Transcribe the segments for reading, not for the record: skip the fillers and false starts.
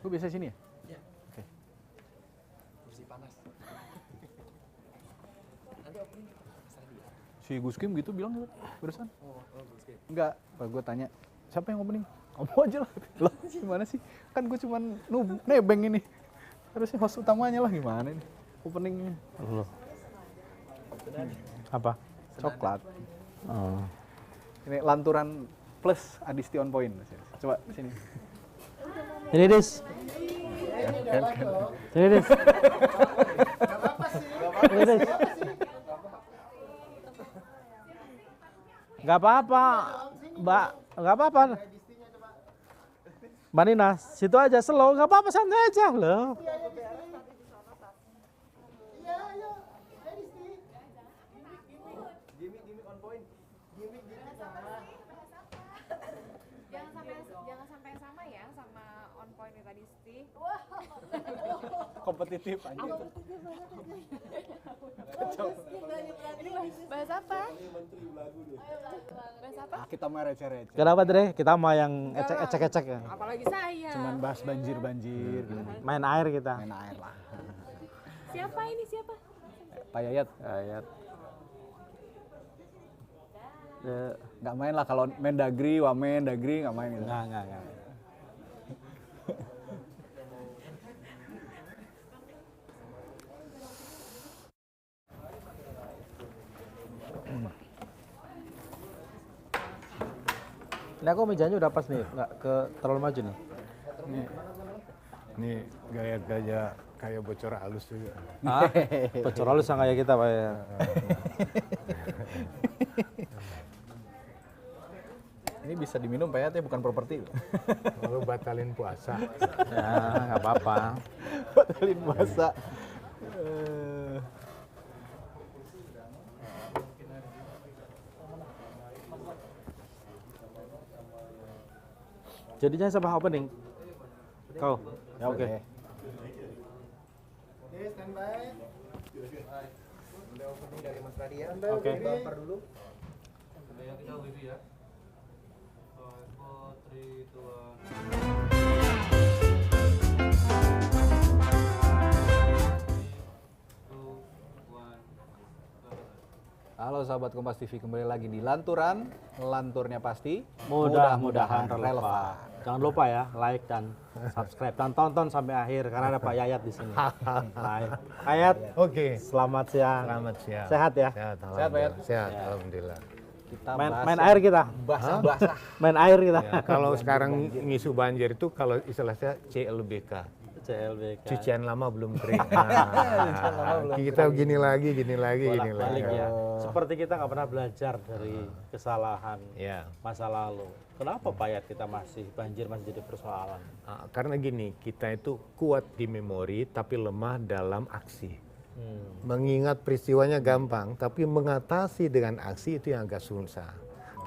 Gue biasa sini ya? Iya. Oke. Bersih panas. Nanti opening Mas Radi ya? Si Gus Kim gitu bilang gitu, barusan. Oh, Gus. Enggak, gue tanya, siapa yang opening? Kamu aja lah. Loh, gimana sih? Kan gue cuman nebeng ini. Harusnya host utamanya lah, gimana ini? Openingnya. Loh. Apa? Coklat. Oh. Ini lanturan plus Adisti on point. Coba sini. Ini Dis. Ini Dis. Ini Dis. Gak apa-apa, Mbak. Gak apa-apa. Mbak Nina, situ aja slow. Gak apa-apa, santai aja loh. Jangan sampai sama ya sama on point tadi Sti. Kompetitif aja. Bahas apa? Bahas apa? Ah, kita mah receh-receh. Kenapa Dre? Kita mau yang ecek-ecek ya. Apalagi saya. Cuman bahas banjir-banjir gitu. Main air kita. Main air lah. Siapa ini siapa? Pak Yayat. Ayat. Nggak main lah kalau Mendagri, Wamen, Dagri nggak main gitu. Enggak. Ini aku mejanya udah pas nih, nggak ke terlalu maju nih. Ini gaya-gaya kayak bocor halus juga. Ah, bocor halus yang kayak kita Pak ya. Ini bisa diminum Pak Yayat ya, bukan properti. Lalu batalin puasa. Ya, nggak apa-apa. Batalin puasa. Jadinya sama opening. Kau. Ya oke. Oke, standby. Udah opening dari Mas Radi ya. Oke. Bumper dulu. Kita review ya. 5, 4, 3, 2, 1. Halo sahabat Kompas TV, kembali lagi di Lanturan. Lanturnya pasti Mudah-mudahan relevan. Jangan lupa ya, like dan subscribe dan tonton sampai akhir karena ada Pak Yayat di sini. Baik. Yayat, Oke. selamat siang. Selamat siang. Sehat ya? Sehat, Sehat, Pak alhamdulillah. Sehat, alhamdulillah. Kita Main air kita. basah-basah. Main air kita. Ya, kalau sekarang ngisu banjir itu kalau istilah saya CLBK. CLBK. Cucian lama belum kering. Nah, kita gini lagi. Balik ya. Seperti kita nggak pernah belajar dari kesalahan Ya. masa lalu. Kenapa Pak Yayat kita masih banjir masih jadi persoalan? Karena gini, kita itu kuat di memori tapi lemah dalam aksi. Mengingat peristiwanya gampang, tapi mengatasi dengan aksi itu yang agak susah.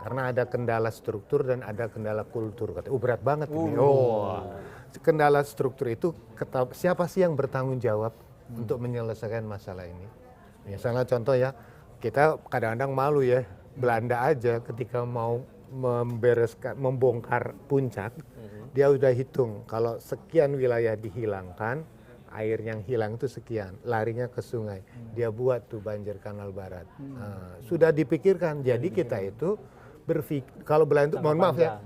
Karena ada kendala struktur dan ada kendala kultur. Berat banget ini. Kendala struktur itu siapa sih yang bertanggung jawab untuk menyelesaikan masalah ini? Misalnya contoh ya, kita kadang-kadang malu ya, Belanda aja ketika mau membongkar puncak, dia udah hitung kalau sekian wilayah dihilangkan, air yang hilang itu sekian, larinya ke sungai. Dia buat tuh banjir Kanal Barat. Nah, sudah dipikirkan. Jadi kita itu kalau Belanda itu, mohon maaf ya,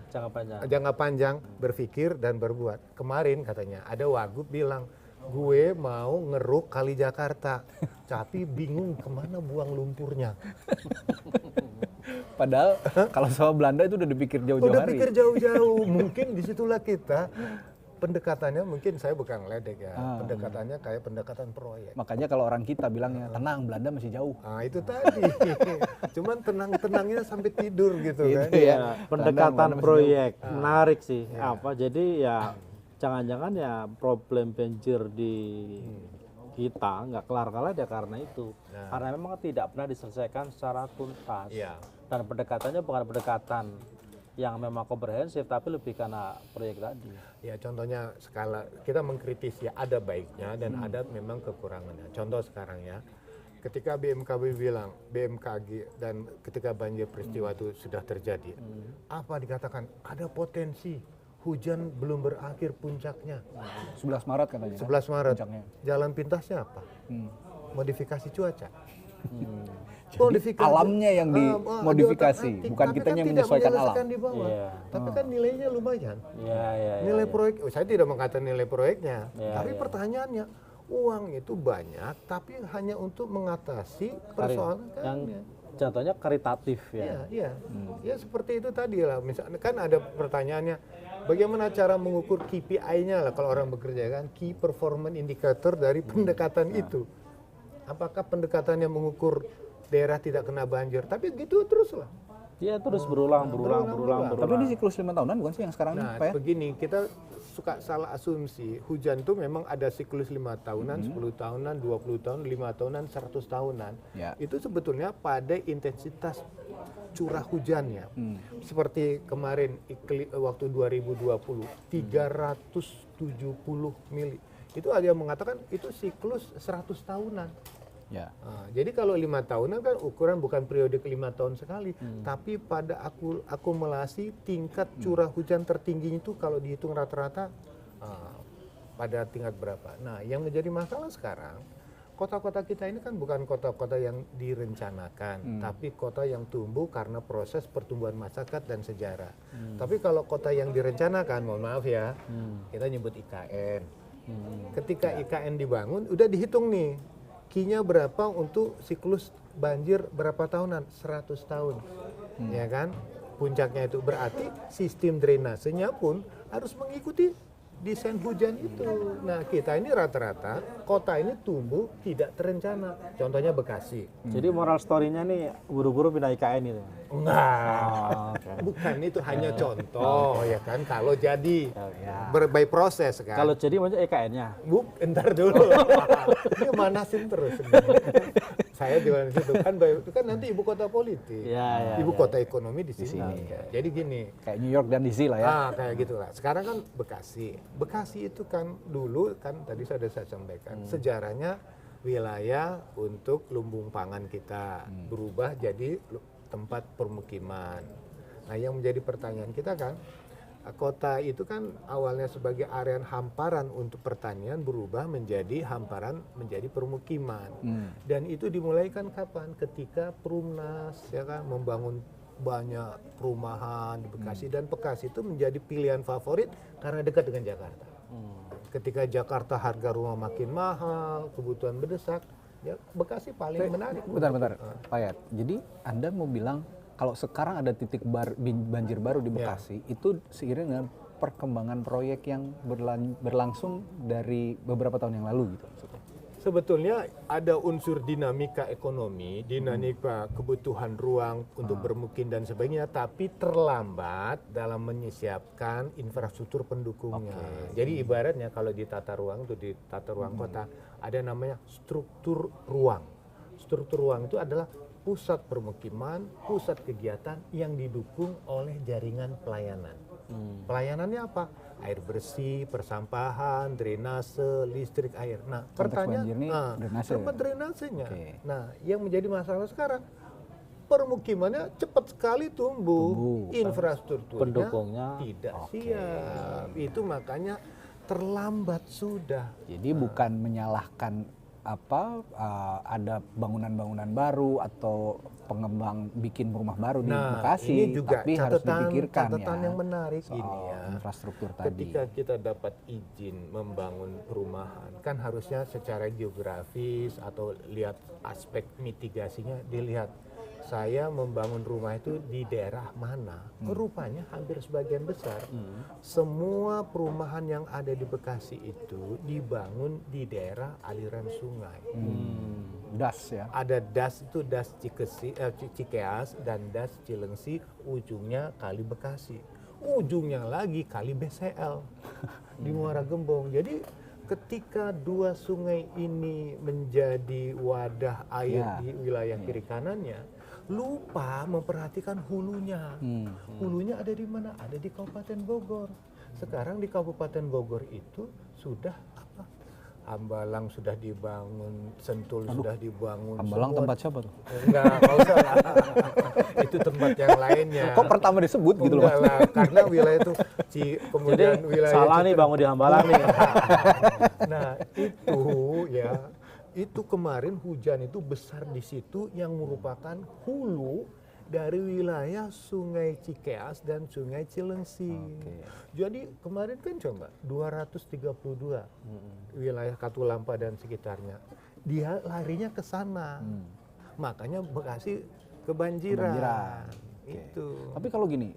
jangka panjang berpikir dan berbuat. Kemarin katanya ada wagub bilang, gue mau ngeruk kali Jakarta, tapi bingung kemana buang lumpurnya. Padahal kalau soal Belanda itu udah dipikir jauh-jauh Udah hari. pikir jauh-jauh. Mungkin disitulah kita pendekatannya, mungkin saya bukan ngeledek ya, pendekatannya kayak pendekatan proyek. Makanya kalau orang kita bilangnya tenang, Belanda masih jauh. Nah itu tadi. Cuman tenang-tenangnya sampai tidur gitu kan. ya. Pendekatan proyek menarik sih. Apa jadi ya jangan-jangan ya problem banjir di kita nggak kelar-kelar ya karena itu. Karena memang tidak pernah diselesaikan secara tuntas. Dan pendekatannya bukan pendekatan yang memang komprehensif tapi lebih karena proyek tadi. Ya contohnya skala kita mengkritisi ya ada baiknya dan ada memang kekurangannya. Contoh sekarang ya, ketika BMKG dan ketika banjir peristiwa itu sudah terjadi, apa dikatakan ada potensi hujan belum berakhir puncaknya. 11 Maret katanya. 11 Maret. Puncaknya. Jalan pintasnya apa? Hmm. Modifikasi cuaca. Jadi alamnya yang dimodifikasi, bukan tapi kitanya kan yang tidak menyesuaikan alam. di bawah. Iya. Tapi kan nilainya lumayan. Iya. Nilai proyek, saya tidak mengatakan nilai proyeknya, Iya, tapi iya. pertanyaannya, uang itu banyak, tapi hanya untuk mengatasi persoalan yang kan. contohnya karitatif Iya, ya. iya. Ya seperti itu tadi lah. Misalnya kan ada pertanyaannya, bagaimana cara mengukur KPI-nya lah kalau orang bekerja kan, Key Performance Indicator dari pendekatan itu. Apakah pendekatannya mengukur daerah tidak kena banjir? Tapi gitu terus lah. Iya terus berulang. Tapi ini siklus 5 tahunan bukan sih yang sekarang ini, Nah, Pak ya? begini, kita suka salah asumsi. Hujan itu memang ada siklus 5 tahunan, 10 tahunan, 20 tahun, 5 tahunan, 100 tahunan. Ya. Itu sebetulnya pada intensitas curah hujannya. Seperti kemarin waktu 2020, 370 mili. Itu ada yang mengatakan itu siklus 100 tahunan. Ya. Nah, jadi kalau 5 tahunan kan ukuran bukan periodik 5 tahun sekali, tapi pada akumulasi tingkat curah hujan tertingginya itu kalau dihitung rata-rata pada tingkat berapa. Nah, yang menjadi masalah sekarang, kota-kota kita ini kan bukan kota-kota yang direncanakan, tapi kota yang tumbuh karena proses pertumbuhan masyarakat dan sejarah. Tapi kalau kota yang direncanakan, mohon maaf ya, kita nyebut IKN. Ketika IKN dibangun, udah dihitung nih. Kinya berapa untuk siklus banjir berapa tahunan? 100 tahun. Ya kan? Puncaknya itu berarti sistem drainasenya pun harus mengikuti desain hujan itu. Nah, kita ini rata-rata kota ini tumbuh tidak terencana. Contohnya Bekasi. Jadi moral story-nya nih buru-buru pindah IKN itu. Enggak. Bukan, itu hanya contoh ya kan, kalau jadi by proses kan. Kalau jadi maksudnya IKN-nya. Entar dulu. Ini manasin terus. Saya di mana situ kan, itu kan nanti ibu kota politik, ibu kota ekonomi di sini. Jadi gini, Kayak New York dan DC lah ya. kayak gitulah. Sekarang kan Bekasi. Bekasi itu kan dulu kan tadi sudah saya sampaikan sejarahnya wilayah untuk lumbung pangan kita berubah jadi tempat permukiman. Nah, yang menjadi pertanyaan kita kan, kota itu kan awalnya sebagai area hamparan untuk pertanian berubah menjadi hamparan menjadi permukiman. Dan itu dimulai kan kapan? Ketika Perumnas ya kan membangun banyak perumahan di Bekasi dan Bekasi itu menjadi pilihan favorit karena dekat dengan Jakarta. Ketika Jakarta harga rumah makin mahal, kebutuhan mendesak, ya Bekasi paling menarik. Bentar, Pak Yat. Jadi Anda mau bilang kalau sekarang ada titik banjir baru di Bekasi, itu seiring dengan perkembangan proyek yang berlangsung dari beberapa tahun yang lalu gitu. Sebetulnya ada unsur dinamika ekonomi, dinamika kebutuhan ruang untuk bermukim dan sebagainya, tapi terlambat dalam menyiapkan infrastruktur pendukungnya. Jadi ibaratnya kalau di tata ruang itu di tata ruang kota ada namanya struktur ruang. Struktur ruang itu adalah pusat permukiman, pusat kegiatan yang didukung oleh jaringan pelayanan. Pelayanannya apa? Air bersih, persampahan, drainase, listrik, air. Nah, pertanyaan, tempat drainasenya. Nah, yang menjadi masalah sekarang, permukimannya cepat sekali tumbuh. Infrastrukturnya pendukungnya tidak siap. Itu makanya terlambat sudah. Jadi bukan menyalahkan ada bangunan-bangunan baru atau pengembang bikin rumah baru di Bekasi, ini juga tapi harus dipikirkan catatan yang menarik soal ini ya. Infrastruktur tadi. Ketika kita dapat izin membangun perumahan, kan harusnya secara geografis atau lihat aspek mitigasinya dilihat. Saya membangun rumah itu di daerah mana? Rupanya hampir sebagian besar semua perumahan yang ada di Bekasi itu dibangun di daerah aliran sungai. Das ya. Ada das itu das Cikeas dan das Cilengsi, ujungnya Kali Bekasi. Ujungnya lagi Kali BCL di Muara Gembong. Jadi ketika dua sungai ini menjadi wadah air di wilayah kiri kanannya, lupa memperhatikan hulunya. Hulunya ada di mana? Ada di Kabupaten Bogor. Sekarang di Kabupaten Bogor itu sudah Hambalang sudah dibangun, Sentul sudah dibangun. Hambalang tempat siapa tuh? Enggak usah lah. Itu tempat yang lainnya. Kok pertama disebut gitu loh? Enggak lah, karena wilayah itu kemudian Jadi wilayah salah nih Citra- bangun di Hambalang nih. Nah itu ya, itu kemarin hujan itu besar di situ yang merupakan hulu dari wilayah Sungai Cikeas dan Sungai Cilengsi. Jadi kemarin kan coba 232 wilayah Katulampa dan sekitarnya, dia larinya ke sana. Makanya Bekasi kebanjiran. Oke. Itu. Tapi kalau gini,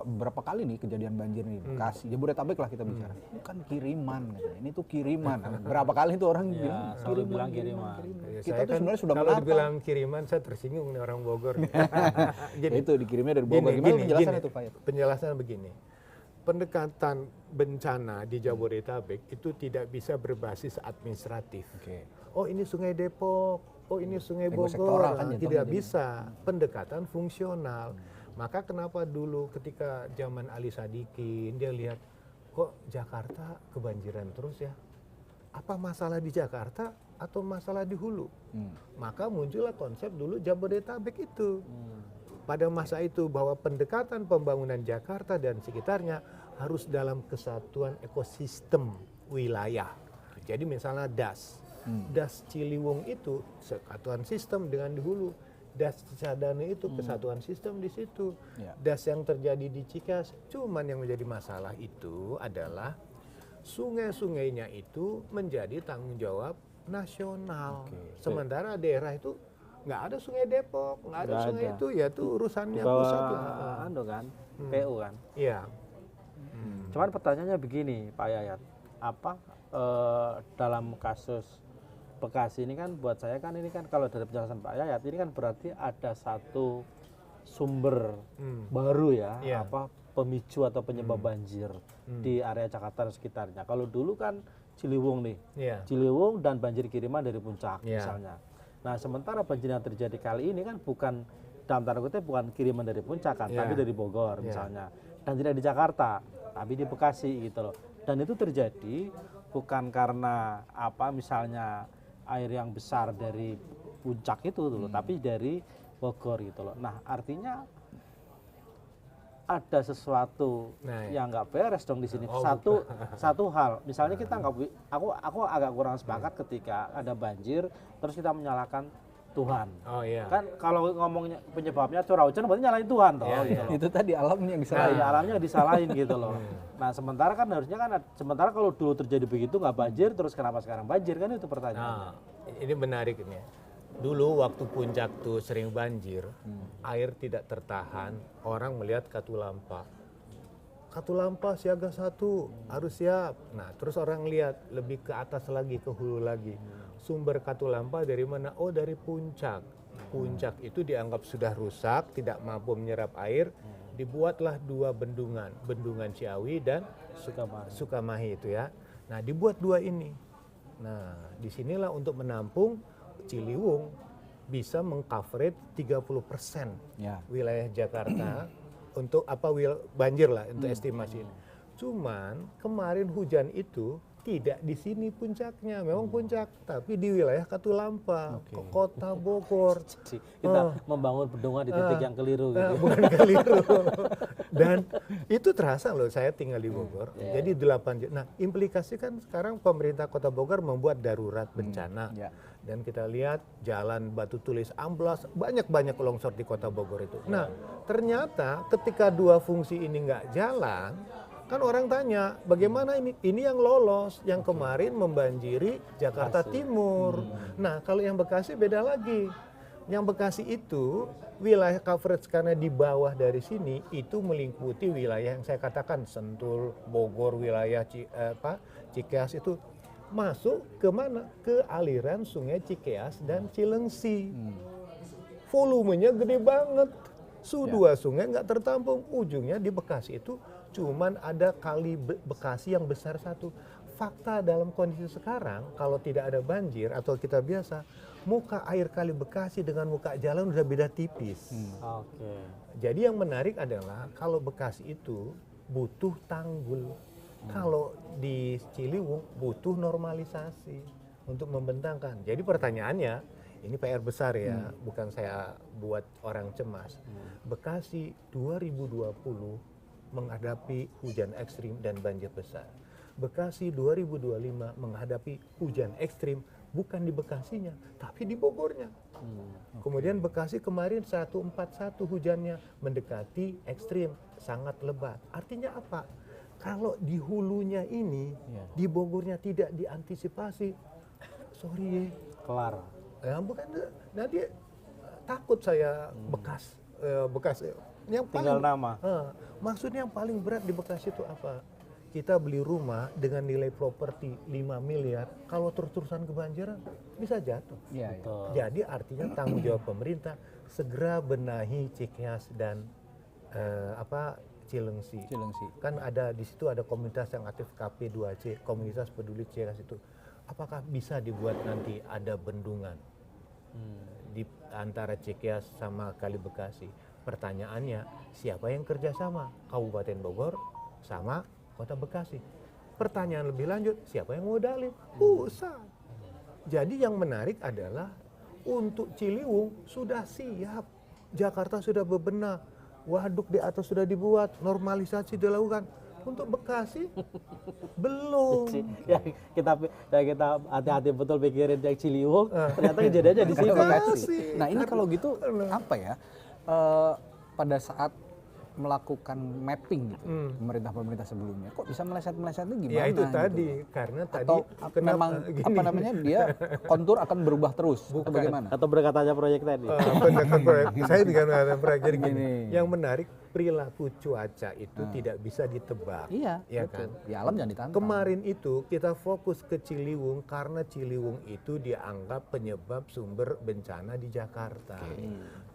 berapa kali nih kejadian banjir nih di Bekasi, Jabodetabek lah kita bicara. Bukan kiriman katanya. Ini tuh kiriman. Berapa kali tuh orang bilang selalu bilang kiriman. Ya, Kita saya tuh sebenarnya sudah kalau menata. dibilang kiriman saya tersinggung nih orang Bogor. Ya itu dikirimnya dari Bogor. Gimana penjelasan itu Pak Yat? Penjelasan begini. Pendekatan bencana di Jabodetabek itu tidak bisa berbasis administratif. Oke. Oh ini Sungai Depok, oh ini Sungai Ego Bogor. sektoral kan Tidak jatuhnya bisa. Pendekatan fungsional. Maka kenapa dulu ketika zaman Ali Sadikin dia lihat kok Jakarta kebanjiran terus ya? Apa masalah di Jakarta atau masalah di hulu? Maka muncullah konsep dulu Jabodetabek itu. Pada masa itu bahwa pendekatan pembangunan Jakarta dan sekitarnya harus dalam kesatuan ekosistem wilayah. Jadi misalnya DAS. DAS Ciliwung itu kesatuan sistem dengan di hulu. DAS Cisadane itu kesatuan sistem di situ. Ya. DAS yang terjadi di Cikeas, cuman yang menjadi masalah itu adalah sungai-sungainya itu menjadi tanggung jawab nasional. Sementara daerah itu nggak ada Sungai Depok, nggak ada Nggak sungai ada. itu, ya itu urusannya Di bawah pusat lah. anu kan, PU kan. Iya. Cuman pertanyaannya begini Pak Yayat, apa dalam kasus Bekasi ini kan buat saya kan ini kan kalau dari penjelasan Pak Yayat ini kan berarti ada satu sumber baru ya, Iya. apa pemicu atau penyebab banjir di area Jakarta dan sekitarnya. Kalau dulu kan Ciliwung nih, Iya. Ciliwung dan banjir kiriman dari puncak Iya. misalnya. Nah sementara banjir yang terjadi kali ini kan bukan dalam tanda kutip bukan kiriman dari puncak kan, Iya. tapi dari Bogor Iya. misalnya, dan tidak di Jakarta, tapi di Bekasi gitu loh. Dan itu terjadi bukan karena apa misalnya air yang besar dari puncak itu dulu, tapi dari Bogor gitu loh. Nah artinya ada sesuatu Nah, yang nggak beres dong di sini. Oh, Satu hal, misalnya kita nggak, aku agak kurang sepakat ketika ada banjir, terus kita menyalahkan Tuhan. Oh iya. Kan kalau ngomongnya penyebabnya curah hujan, berarti nyalain Tuhan toh. Iya, Gitu loh. Itu tadi alamnya yang Nah, disalahin. ya, alamnya disalahin gitu loh. Nah sementara kan harusnya kan, sementara kalau dulu terjadi begitu nggak banjir, terus kenapa sekarang banjir kan itu pertanyaannya. Nah, ini menarik ini. Dulu waktu puncak tuh sering banjir, air tidak tertahan, orang melihat Katulampa. Katulampa siaga 1, harus siap. Nah, terus orang lihat lebih ke atas lagi, ke hulu lagi. Sumber Katulampa dari mana? Oh, dari puncak. Puncak itu dianggap sudah rusak, tidak mampu menyerap air. Dibuatlah 2 bendungan, Bendungan Ciawi dan Sukamahi itu ya. Nah, dibuat 2 ini. Nah, disinilah untuk menampung Ciliwung bisa meng-coverage 30% Ya. wilayah Jakarta untuk banjir lah untuk estimasi ini. Cuman kemarin hujan itu tidak di sini puncaknya, memang puncak, tapi di wilayah Katulampa, ke kota Bogor. Jadi kita membangun bendungan di titik yang keliru gitu. Bukan keliru. Dan itu terasa loh, saya tinggal di Bogor. Jadi 8 jam. Nah, implikasi kan sekarang pemerintah Kota Bogor membuat darurat bencana. Ya. Dan kita lihat jalan Batu Tulis amblas, banyak longsor di Kota Bogor itu. Nah, ternyata ketika 2 fungsi ini nggak jalan, kan orang tanya, bagaimana ini? Ini yang lolos, yang kemarin membanjiri Jakarta Timur. Nah, kalau yang Bekasi beda lagi. Yang Bekasi itu wilayah coverage karena di bawah dari sini itu meliputi wilayah yang saya katakan Sentul, Bogor, wilayah Cikeas itu masuk ke mana? Ke aliran Sungai Cikeas dan Cilengsi. Volumenya gede banget. Dua sungai nggak tertampung. Ujungnya di Bekasi itu cuman ada kali Bekasi yang besar 1. Fakta dalam kondisi sekarang, kalau tidak ada banjir atau kita biasa, muka air kali Bekasi dengan muka jalan udah beda tipis. Oke. Jadi yang menarik adalah kalau Bekasi itu butuh tanggul. Kalau di Ciliwung butuh normalisasi untuk membentangkan. Jadi pertanyaannya, ini PR besar ya, bukan saya buat orang cemas. Bekasi 2020 menghadapi hujan ekstrim dan banjir besar. Bekasi 2025 menghadapi hujan ekstrim bukan di Bekasinya, tapi di Bogornya. Kemudian Bekasi kemarin 141 hujannya mendekati ekstrim, sangat lebat. Artinya apa? Kalau di hulunya ini, di Bogornya tidak diantisipasi, sorry Kelar. ya bukan, nanti takut saya bekas yang Tinggal nama. maksudnya yang paling berat di Bekasi itu apa? Kita beli rumah dengan nilai properti 5 miliar, kalau terus-terusan kebanjiran bisa jatuh. Iya, iya. Jadi artinya tanggung jawab pemerintah segera benahi Cikeas dan Cilengsi. Cilengsi. Kan ada di situ ada komunitas yang aktif KP2C, komunitas peduli Cikeas itu. Apakah bisa dibuat nanti ada bendungan di antara Cikeas sama Kali Bekasi? Pertanyaannya, siapa yang kerjasama? Kabupaten Bogor sama Kota Bekasi. Pertanyaan lebih lanjut, siapa yang modalin? Pusat. Jadi yang menarik adalah untuk Ciliwung sudah siap, Jakarta sudah bebenah, waduk di atas sudah dibuat, normalisasi dilakukan. Untuk Bekasi belum. Yang kita hati-hati betul pikirin yang Ciliwung, ternyata kejadiannya di sini. Bekasi. Nah ini kalau gitu apa ya? Pada saat melakukan mapping gitu, pemerintah-pemerintah sebelumnya, kok bisa meleset-melesetnya gimana? Ya itu gitu? tadi, karena tadi Atau kenapa memang gini? apa namanya dia kontur akan berubah terus? Atau bagaimana? Atau berkatanya proyek tadi. Pendekatan proyek. Saya juga mengatakan proyek. Jadi gini, Gini. yang menarik perilaku cuaca itu tidak bisa ditebak. Iya, ya betul. kan? Ya alam jangan ditantang. Kemarin itu kita fokus ke Ciliwung karena Ciliwung itu dianggap penyebab sumber bencana di Jakarta.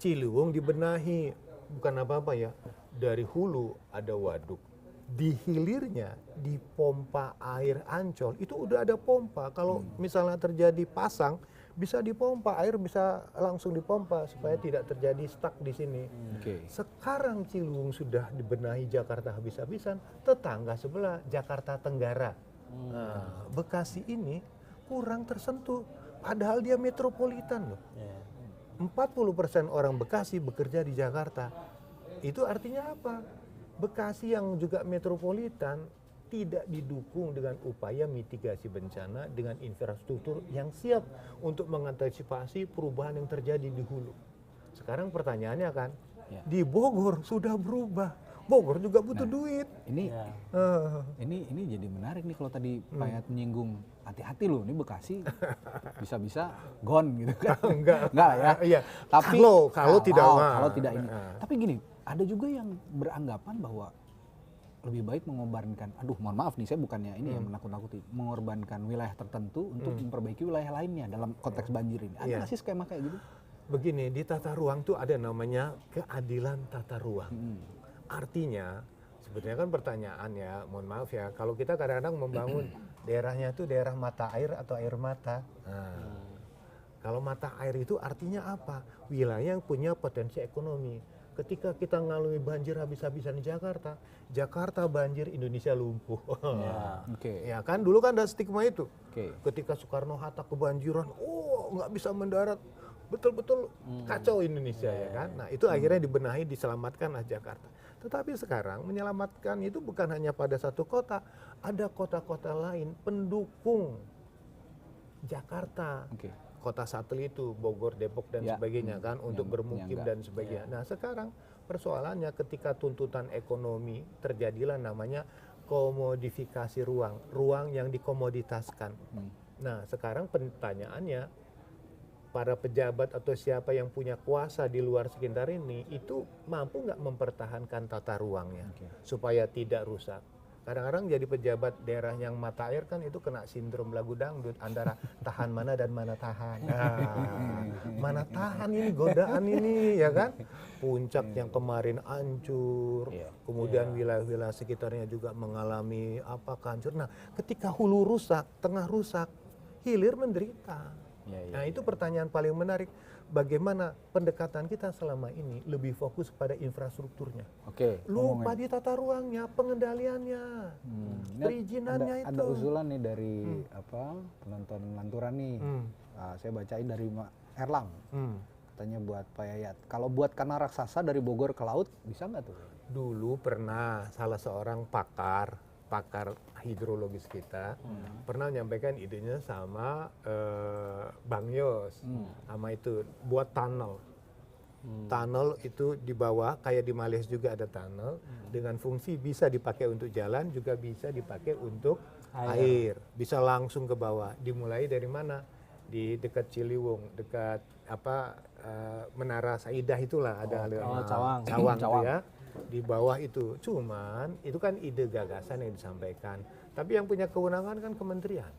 Ciliwung dibenahi, bukan apa-apa ya. Dari hulu ada waduk, di hilirnya di pompa air Ancol itu udah ada pompa. Kalau misalnya terjadi pasang, bisa dipompa, air bisa langsung dipompa supaya tidak terjadi stuck di sini. Oke. Sekarang Ciliwung sudah dibenahi Jakarta habis-habisan, tetangga sebelah Jakarta Tenggara. Nah, Bekasi ini kurang tersentuh, padahal dia metropolitan loh. 40% orang Bekasi bekerja di Jakarta. Itu artinya apa? Bekasi yang juga metropolitan tidak didukung dengan upaya mitigasi bencana dengan infrastruktur yang siap untuk mengantisipasi perubahan yang terjadi di hulu. Sekarang pertanyaannya kan, di Bogor sudah berubah. Bogor juga butuh duit. Ini jadi menarik nih kalau tadi Pak Yayat menyinggung hati-hati loh, ini Bekasi bisa-bisa gone gitu kan? Enggak ya. Iya. Tapi kalau tidak kalau tidak ini. Tapi gini, ada juga yang beranggapan bahwa lebih baik mengorbankan, mohon maaf nih, saya bukannya ini yang menakut-nakuti, mengorbankan wilayah tertentu untuk memperbaiki wilayah lainnya dalam konteks banjir ini. Ada nggak sih skema kayak gitu? Begini, di tata ruang tuh ada namanya keadilan tata ruang. Artinya, sebetulnya kan pertanyaan ya, mohon maaf ya, kalau kita kadang-kadang membangun daerahnya itu daerah mata air atau air mata. Nah, kalau mata air itu artinya apa? Wilayah yang punya potensi ekonomi. Ketika kita ngalami banjir habis-habisan di Jakarta, Jakarta banjir, Indonesia lumpuh. Ya kan, dulu kan ada stigma itu. Ketika Soekarno-Hatta kebanjiran, nggak bisa mendarat, betul-betul kacau Indonesia ya kan. Nah itu akhirnya dibenahi, diselamatkanlah Jakarta. Tetapi sekarang menyelamatkan itu bukan hanya pada satu kota, ada kota-kota lain pendukung Jakarta. Kota satelit itu Bogor, Depok dan sebagainya kan untuk bermukim dan sebagainya. Nah sekarang persoalannya ketika tuntutan ekonomi terjadilah namanya komodifikasi ruang yang dikomoditaskan. Nah sekarang pertanyaannya, para pejabat atau siapa yang punya kuasa di luar sekitar ini itu mampu nggak mempertahankan tata ruangnya supaya tidak rusak. Kadang-kadang jadi pejabat daerah yang mata air kan itu kena sindrom lagu dangdut antara tahan mana dan mana tahan. Nah, mana tahan ini godaan ini ya kan? Puncak yang kemarin hancur, kemudian wilayah-wilayah sekitarnya juga mengalami hancur. Nah, ketika hulu rusak, tengah rusak, hilir menderita. Nah, itu pertanyaan paling menarik. Bagaimana pendekatan kita selama ini lebih fokus pada infrastrukturnya. Lupa di tata ruangnya, pengendaliannya, perizinannya itu. Ada usulan nih dari penonton Lanturan nih. Saya bacain dari Erlang. Katanya buat Pak Yayat. Kalau buat kanal raksasa dari Bogor ke laut bisa nggak tuh? Dulu pernah salah seorang pakar hidrologis kita pernah menyampaikan idenya sama Bang Yos, sama itu buat tunnel. Tunnel itu di bawah, kayak di Malaysia juga ada tunnel dengan fungsi bisa dipakai untuk jalan, juga bisa dipakai untuk air. Bisa langsung ke bawah. Dimulai dari mana? Di dekat Ciliwung, dekat Menara Saidah itulah ada Cawang. Cawang. Ya. Di bawah itu. Cuman itu kan ide gagasan yang disampaikan. Tapi yang punya kewenangan kan kementerian.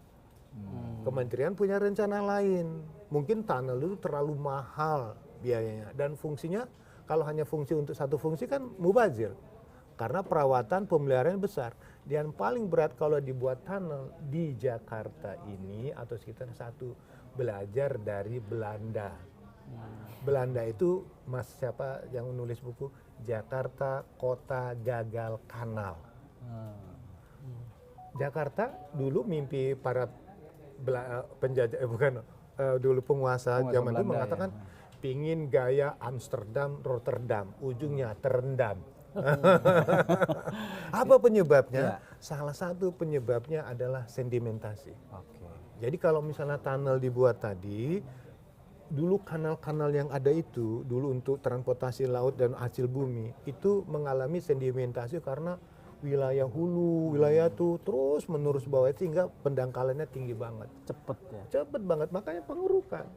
Kementerian punya rencana lain. Mungkin tunnel itu terlalu mahal biayanya dan fungsinya kalau hanya fungsi untuk satu fungsi kan mubazir. Karena perawatan pemeliharaan besar. Dan paling berat kalau dibuat tunnel di Jakarta ini atau sekitar belajar dari Belanda. Belanda itu Mas siapa yang menulis buku Jakarta Kota Gagal Kanal. Jakarta dulu mimpi para penjajah dulu penguasa zaman itu mengatakan pingin gaya Amsterdam, Rotterdam, ujungnya terendam. Apa penyebabnya? Salah satu penyebabnya adalah sedimentasi. Jadi kalau misalnya tunnel dibuat tadi, dulu kanal-kanal yang ada itu, dulu untuk transportasi laut dan hasil bumi, itu mengalami sedimentasi karena wilayah hulu, wilayah itu terus menerus bawah sehingga pendangkalannya tinggi banget. Cepet banget, makanya pengurukan.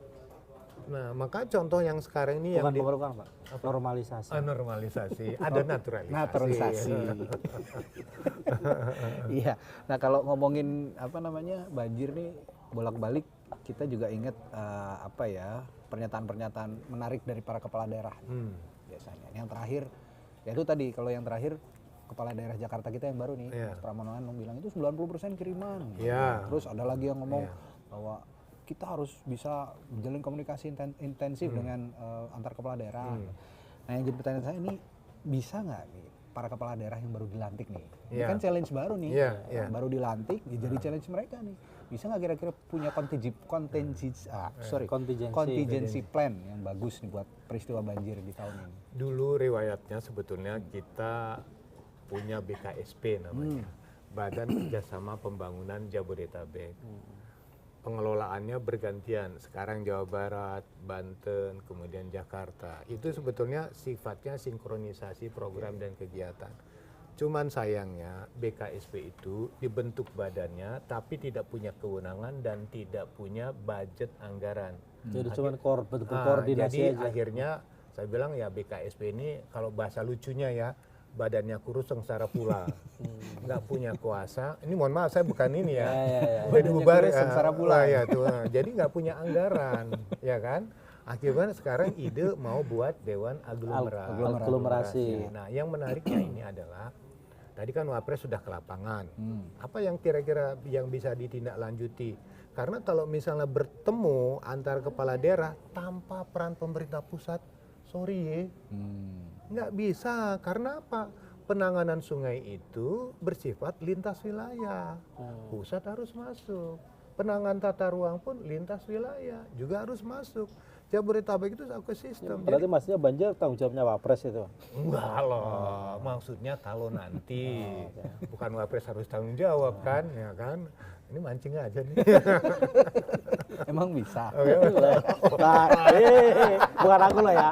Nah, maka contoh yang sekarang ini bukan pengurukan, Pak. Normalisasi. Normalisasi, ada naturalisasi. Iya. Nah, kalau ngomongin banjir nih bolak-balik kita juga ingat pernyataan-pernyataan menarik dari para kepala daerah biasanya. Yang terakhir, yaitu tadi kalau yang terakhir kepala daerah Jakarta kita yang baru nih, Mas Pramono Anung bilang itu 90% kiriman. Terus ada lagi yang ngomong bahwa kita harus bisa menjalin komunikasi intensif dengan antar kepala daerah. Nah, yang jadi pertanyaan saya ini bisa nggak nih para kepala daerah yang baru dilantik nih? Ini kan challenge baru nih, baru dilantik, jadi challenge mereka nih. Bisa nggak kira-kira punya contingency plan yang bagus nih buat peristiwa banjir di tahun ini? Dulu riwayatnya sebetulnya kita punya BKSP namanya, Badan Kerjasama Pembangunan Jabodetabek. Pengelolaannya bergantian, sekarang Jawa Barat, Banten, kemudian Jakarta. Itu sebetulnya sifatnya sinkronisasi program dan kegiatan. Cuman sayangnya BKSP itu dibentuk badannya tapi tidak punya kewenangan dan tidak punya budget anggaran. Jadi cuma koordinasi jadi aja. akhirnya saya bilang ya BKSP ini kalau bahasa lucunya ya, badannya kurus sengsara pula, nggak punya kuasa. Ini mohon maaf saya bukan ini ya, bubar sengsara pula. Jadi nggak punya anggaran, ya kan? Akibatnya sekarang ide mau buat Dewan Aglomerasi. Nah, yang menariknya ini adalah tadi kan Wapres sudah ke lapangan. Apa yang kira-kira yang bisa ditindaklanjuti? Karena kalau misalnya bertemu antar kepala daerah tanpa peran pemerintah pusat, nggak bisa. Karena apa? Penanganan sungai itu bersifat lintas wilayah. Pusat harus masuk. Penanganan tata ruang pun lintas wilayah juga harus masuk. Jabodetabek itu satu sistem. Berarti maksudnya banjir tanggung jawabnya Wapres itu? Enggak loh, maksudnya kalau nanti bukan Wapres harus tanggung jawab kan, ya kan? Ini mancing aja nih. Emang bisa? Bukan aku lah ya.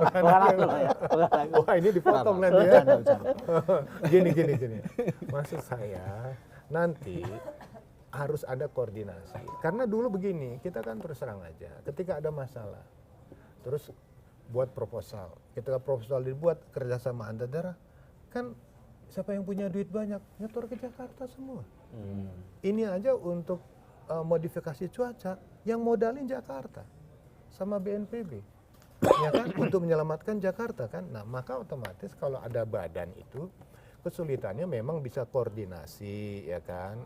Wah, ini dipotong nanti ya. Gini. Maksud saya nanti harus ada koordinasi. Karena dulu begini, kita kan terus terang aja. Ketika ada masalah, terus buat proposal. Ketika proposal dibuat kerjasama antar daerah, kan siapa yang punya duit banyak nyetor ke Jakarta semua. Ini aja untuk modifikasi cuaca yang modalin Jakarta sama BNPB, ya kan, untuk menyelamatkan Jakarta kan. Nah, maka otomatis kalau ada badan itu kesulitannya memang bisa koordinasi, ya kan.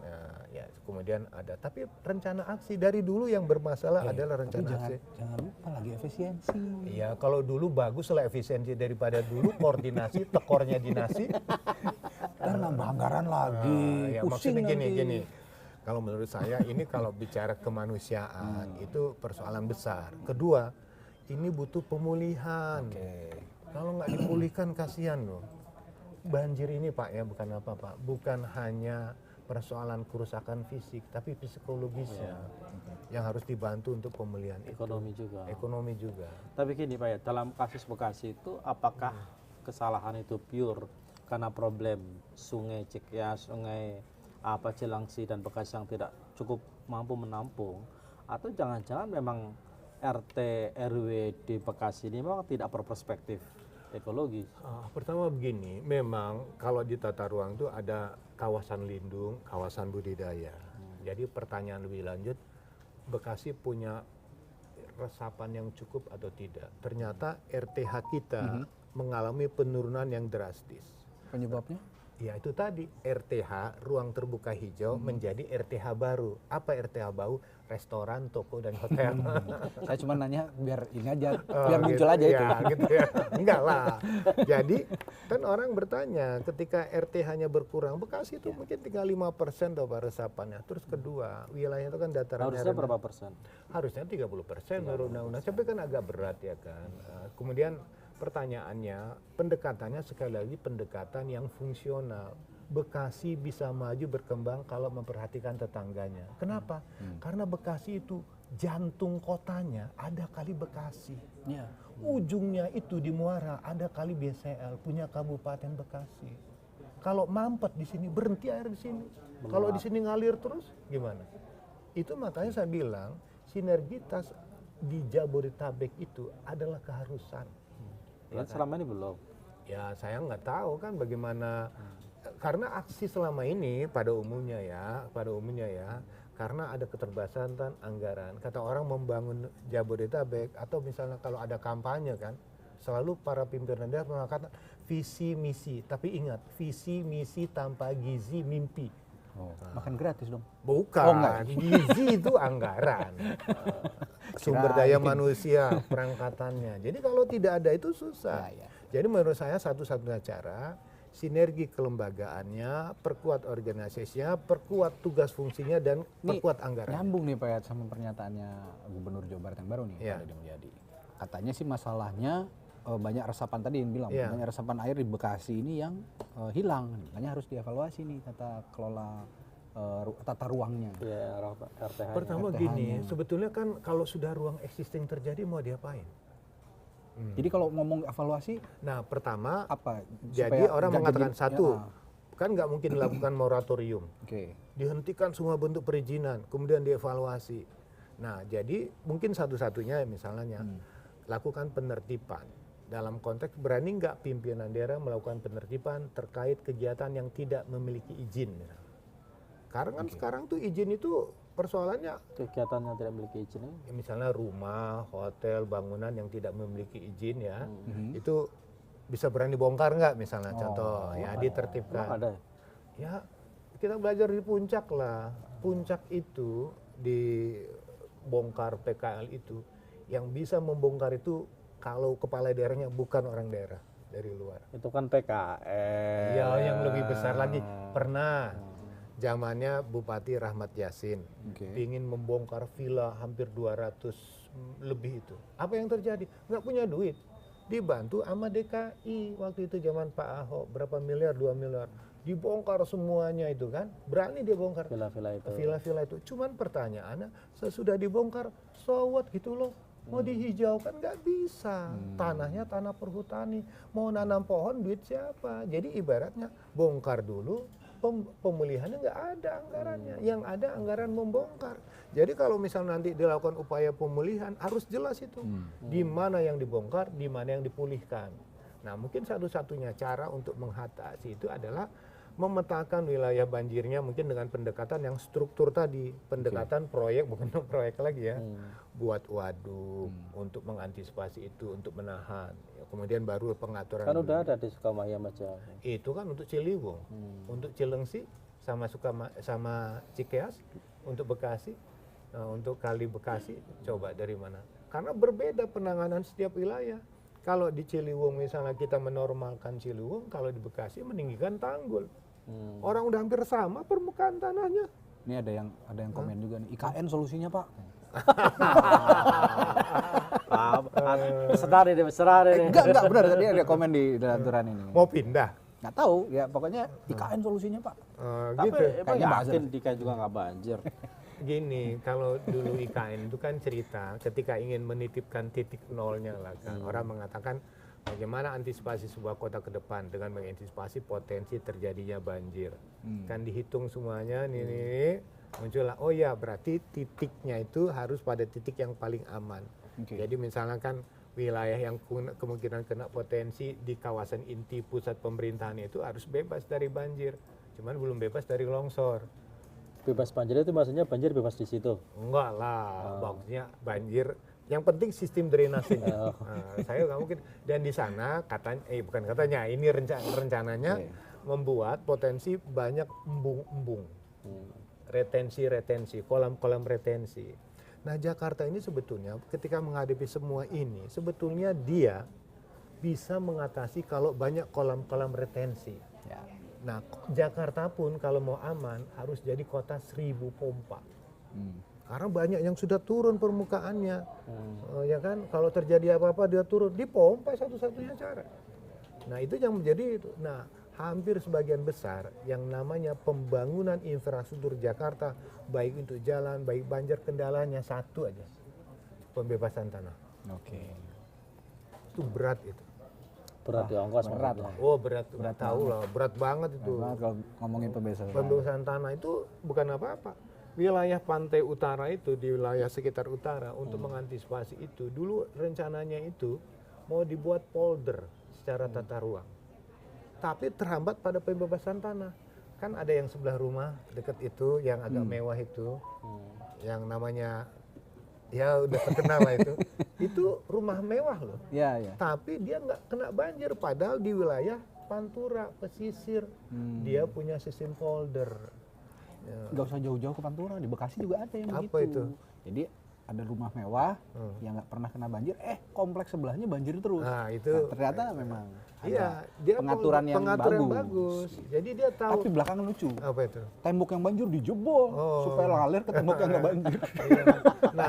Ya kemudian ada, tapi rencana aksi dari dulu yang bermasalah adalah rencana aksi. Jangan lupa lagi efisiensi. Iya, kalau dulu bagus lah efisiensi daripada dulu koordinasi tekornya dinasti. Dan nambah anggaran lagi. Ya, maksudnya gini. Kalau menurut saya ini kalau bicara kemanusiaan itu persoalan besar. Kedua, ini butuh pemulihan. Oke. Kalau nggak dipulihkan kasihan loh. Banjir ini Pak ya bukan apa Pak, bukan hanya persoalan kerusakan fisik, tapi psikologisnya yang harus dibantu untuk pemulihan Ekonomi juga. ekonomi juga. Tapi gini Pak ya, dalam kasus Bekasi itu apakah kesalahan itu pure karena problem sungai Cikeas, sungai Cilangsi dan Bekasi yang tidak cukup mampu menampung, atau jangan-jangan memang RT RW di Bekasi ini memang tidak berperspektif ekologis? Pertama begini, memang kalau di tata ruang itu ada kawasan lindung, kawasan budidaya. Jadi pertanyaan lebih lanjut, Bekasi punya resapan yang cukup atau tidak? Ternyata RTH kita mengalami penurunan yang drastis. Penyebabnya? Ya itu tadi, RTH, ruang terbuka hijau, menjadi RTH baru. Apa RTH baru? Restoran, toko, dan hotel. Saya cuma nanya biar ini aja, Oh, biar muncul gitu. aja itu. Ya, gitu ya. Enggak lah. Jadi kan orang bertanya, ketika RTH-nya berkurang, Bekasi itu mungkin tinggal 5% tuh resapannya. Terus kedua, wilayahnya itu kan dataran Harusnya berapa persen? harusnya 30% menurut undang-undang. Tapi kan agak berat ya kan. Kemudian pertanyaannya, pendekatannya sekali lagi pendekatan yang fungsional. Bekasi bisa maju berkembang kalau memperhatikan tetangganya. Kenapa? Karena Bekasi itu jantung kotanya ada kali Bekasi. Iya. Ujungnya itu di Muara ada kali BCL punya Kabupaten Bekasi. Kalau mampet di sini berhenti air di sini. Kalau di sini ngalir terus gimana? Itu makanya saya bilang sinergitas di Jabodetabek itu adalah keharusan. Kan selama ini belum. Ya saya nggak tahu kan bagaimana karena aksi selama ini pada umumnya ya karena ada keterbatasan anggaran. Kata orang membangun Jabodetabek atau misalnya kalau ada kampanye kan selalu para pimpinan daerah mengatakan visi misi, tapi ingat visi misi tanpa gizi mimpi. Oh, makan gratis dong. Bukan, Oh, enggak. gizi itu anggaran. Sumber daya manusia, perangkatannya. Jadi kalau tidak ada itu susah. Ya, ya. Jadi menurut saya satu-satunya cara, sinergi kelembagaannya, perkuat organisasinya, perkuat tugas fungsinya, dan perkuat anggaran. Nyambung nih Pak Yat sama pernyataannya Gubernur Jawa Barat yang baru nih, Ya. Pak Deddy Mulyadi. Katanya sih masalahnya banyak resapan tadi yang bilang, Ya. banyak resapan air di Bekasi ini yang hilang. Makanya harus dievaluasi nih tata kelola tata ruangnya. Ya, RTH. Pertama RTH-nya. gini, sebetulnya kan kalau sudah ruang existing terjadi mau diapain? Jadi kalau ngomong evaluasi Nah pertama, apa? jadi Supaya orang nggak mengatakan jadi- satu, ya, kan nggak mungkin dilakukan moratorium. Oke. Dihentikan semua bentuk perizinan, kemudian dievaluasi. Nah, jadi mungkin satu-satunya misalnya lakukan penertiban. Dalam konteks berani nggak pimpinan daerah melakukan penertiban terkait kegiatan yang tidak memiliki izin. Karena kan sekarang tuh izin itu persoalannya Kegiatan yang tidak memiliki izin ini. ya misalnya rumah, hotel, bangunan yang tidak memiliki izin ya, itu bisa berani bongkar nggak misalnya contoh ya ditertibkan. Emang ada ya? Ya, kita belajar di puncak lah. Puncak itu dibongkar PKL itu, yang bisa membongkar itu kalau kepala daerahnya bukan orang daerah dari luar. Itu kan PKL. Ya, yang lebih besar lagi pernah zamannya Bupati Rahmat Yassin Oke. ingin membongkar villa hampir 200 lebih itu. Apa yang terjadi? Nggak punya duit. Dibantu sama DKI waktu itu zaman Pak Ahok berapa miliar, 2 miliar. Dibongkar semuanya itu kan. Berani dia bongkar Villa-villa itu. villa-villa itu. Cuman pertanyaannya sesudah dibongkar so what gitu loh. Mau dihijaukan nggak bisa. Tanahnya tanah perhutani. Mau nanam pohon duit siapa? Jadi ibaratnya bongkar dulu, pemulihannya nggak ada anggarannya. Yang ada anggaran membongkar. Jadi kalau misalnya nanti dilakukan upaya pemulihan harus jelas itu. Di mana yang dibongkar, di mana yang dipulihkan. Nah mungkin satu-satunya cara untuk mengatasi itu adalah memetakan wilayah banjirnya mungkin dengan pendekatan yang struktur tadi. Pendekatan proyek, bukan proyek lagi ya. Buat waduk untuk mengantisipasi itu, untuk menahan. Ya, kemudian baru pengaturan. Kan udah ada di Sukamaya aja. Itu kan untuk Ciliwung, untuk Cilengsi sama Cikeas, untuk Bekasi, untuk Kali Bekasi, coba dari mana? Karena berbeda penanganan setiap wilayah. Kalau di Ciliwung misalnya kita menormalkan Ciliwung, kalau di Bekasi meninggikan tanggul. Orang udah hampir sama permukaan tanahnya. Ini ada yang komen juga nih. IKN solusinya Pak. Senari deh. Enggak benar tadi ada komen di dalam aturan ini. Mau pindah. Nggak tahu ya, pokoknya IKN solusinya Pak. Tapi Gitu. emang Kayaknya yakin di IKN juga nggak banjir. Gini, kalau dulu IKN itu kan cerita ketika ingin menitipkan titik nolnya lah kan. Orang mengatakan bagaimana antisipasi sebuah kota ke depan dengan mengantisipasi potensi terjadinya banjir. Kan dihitung semuanya nih muncullah, oh ya berarti titiknya itu harus pada titik yang paling aman. Oke. Jadi misalnya kan wilayah yang kemungkinan kena potensi di kawasan inti pusat pemerintahan itu harus bebas dari banjir. Cuman belum bebas dari longsor. Bebas banjir itu maksudnya banjir bebas di situ. Enggak lah, maksudnya banjir. Yang penting sistem drainasenya. Saya nggak mungkin. Dan di sana katanya, bukan katanya, ini rencananya membuat potensi banyak embung-embung, retensi, kolam-kolam retensi. Nah Jakarta ini sebetulnya ketika menghadapi semua ini, sebetulnya dia bisa mengatasi kalau banyak kolam-kolam retensi. Ya. Nah, Jakarta pun kalau mau aman harus jadi kota 1000 pompa. Karena banyak yang sudah turun permukaannya. Ya kan, kalau terjadi apa-apa dia turun, dipompa satu-satunya cara. Nah, itu yang menjadi itu. Nah, hampir sebagian besar yang namanya pembangunan infrastruktur Jakarta, baik untuk jalan, baik banjir, kendalanya satu aja. Pembebasan tanah. Oke. Itu berat itu. Berat di ongkos berat maksudnya. Oh berat tahu lah, berat banget itu. Banget kalau ngomongin pembebasan. Pembebasan tanah itu bukan apa-apa. Wilayah pantai utara itu di wilayah sekitar utara untuk mengantisipasi itu dulu rencananya itu mau dibuat polder secara tata ruang. Tapi terhambat pada pembebasan tanah. Kan ada yang sebelah rumah dekat itu yang agak mewah itu. Yang namanya ya udah terkenal lah itu. Itu rumah mewah loh. Ya, ya. Tapi dia nggak kena banjir padahal di wilayah Pantura, pesisir. Dia punya sistem polder. Nggak usah jauh-jauh ke Pantura, di Bekasi juga ada yang Apa begitu. itu? Jadi ada rumah mewah yang nggak pernah kena banjir, kompleks sebelahnya banjir terus. Nah, itu Nah, ternyata memang iya, ada dia pengaturan yang bagus. bagus. Jadi dia tahu Tapi belakangan lucu. apa itu. Tembok yang banjir dijebol supaya ngalir ke tembok yang nggak banjir. Nah,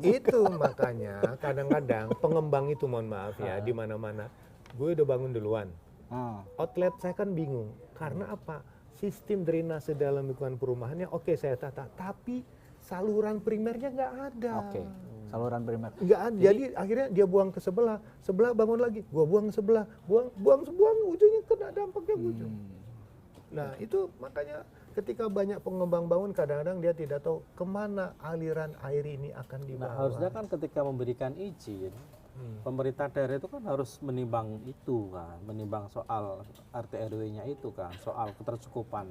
itu makanya kadang-kadang pengembang itu mohon maaf ya di mana-mana. Gue udah bangun duluan. Outlet saya kan bingung karena apa? Sistem drainase dalam lingkungan perumahannya oke saya tata, tapi saluran primernya nggak ada. Oke, saluran primer. Nggak ada. Jadi akhirnya dia buang ke sebelah bangun lagi, gua buang ke sebelah, buang ujungnya kena dampaknya ujung. Nah itu makanya ketika banyak pengembang bangun kadang-kadang dia tidak tahu kemana aliran air ini akan dibawa. Nah, harusnya kan ketika memberikan izin, pemerintah daerah itu kan harus menimbang itu kan, menimbang soal RT RW-nya itu kan, soal ketercukupan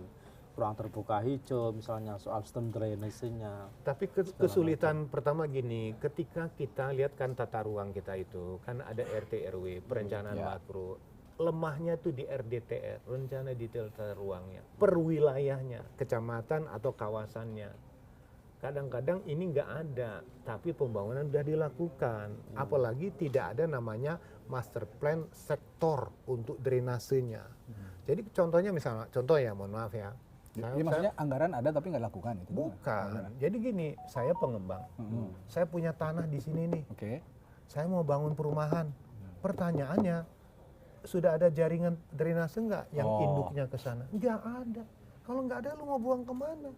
ruang terbuka hijau, misalnya soal sistem drainasenya. Tapi kesulitan pertama gini, ketika kita lihat kan tata ruang kita itu, kan ada RT RW, perencanaan makro, lemahnya itu di RDTR, rencana detail tata ruangnya, per wilayahnya, kecamatan atau kawasannya. Kadang-kadang ini nggak ada, tapi pembangunan sudah dilakukan. Apalagi tidak ada namanya master plan sektor untuk drainasenya. Jadi contohnya misalnya, mohon maaf ya. Jadi maksudnya anggaran ada tapi nggak lakukan itu? Bukan. Jadi gini, saya pengembang, saya punya tanah di sini nih. Oke. Saya mau bangun perumahan. Pertanyaannya, sudah ada jaringan drainase nggak yang induknya ke sana? Nggak ada. Kalau nggak ada, lu mau buang kemana?